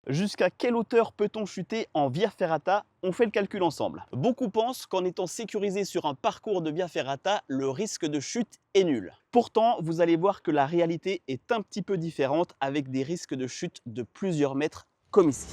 Jusqu'à quelle hauteur peut-on chuter en via ferrata? On fait le calcul ensemble. Beaucoup pensent qu'en étant sécurisé sur un parcours de via ferrata, le risque de chute est nul. Pourtant, vous allez voir que la réalité est un petit peu différente avec des risques de chute de plusieurs mètres comme ici.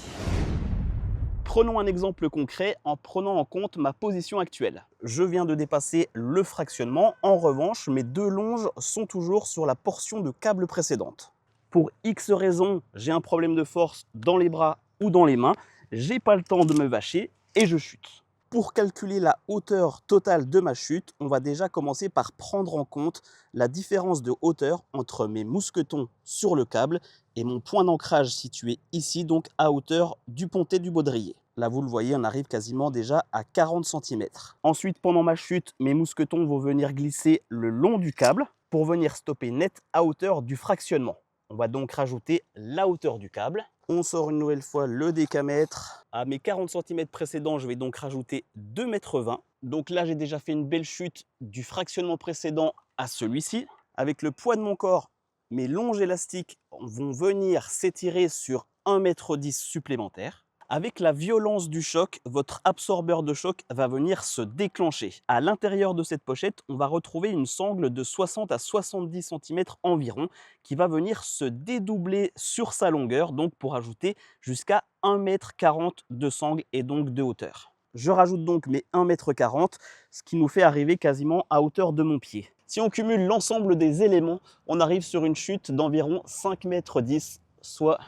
Prenons un exemple concret en prenant en compte ma position actuelle. Je viens de dépasser le fractionnement. En revanche, mes deux longes sont toujours sur la portion de câble précédente. Pour X raisons, j'ai un problème de force dans les bras ou dans les mains. J'ai pas le temps de me vacher et je chute. Pour calculer la hauteur totale de ma chute, on va déjà commencer par prendre en compte la différence de hauteur entre mes mousquetons sur le câble et mon point d'ancrage situé ici, donc à hauteur du pontet du baudrier. Là, vous le voyez, on arrive quasiment déjà à 40 cm. Ensuite, pendant ma chute, mes mousquetons vont venir glisser le long du câble pour venir stopper net à hauteur du fractionnement. On va donc rajouter la hauteur du câble. On sort une nouvelle fois le décamètre. À mes 40 cm précédents, je vais donc rajouter 2,20 m. Donc là, j'ai déjà fait une belle chute du fractionnement précédent à celui-ci. Avec le poids de mon corps, mes longes élastiques vont venir s'étirer sur 1,10 m supplémentaire. Avec la violence du choc, votre absorbeur de choc va venir se déclencher. À l'intérieur de cette pochette, on va retrouver une sangle de 60 à 70 cm environ qui va venir se dédoubler sur sa longueur, donc pour ajouter jusqu'à 1,40 m de sangle et donc de hauteur. Je rajoute donc mes 1,40 m, ce qui nous fait arriver quasiment à hauteur de mon pied. Si on cumule l'ensemble des éléments, on arrive sur une chute d'environ 5,10 m, soit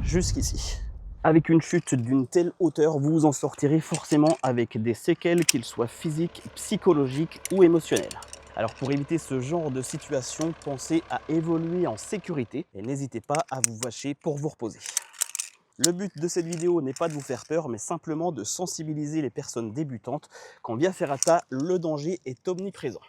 jusqu'ici. Avec une chute d'une telle hauteur, vous en sortirez forcément avec des séquelles, qu'ils soient physiques, psychologiques ou émotionnelles. Alors pour éviter ce genre de situation, pensez à évoluer en sécurité et n'hésitez pas à vous vacher pour vous reposer. Le but de cette vidéo n'est pas de vous faire peur, mais simplement de sensibiliser les personnes débutantes qu'en via ferrata, le danger est omniprésent.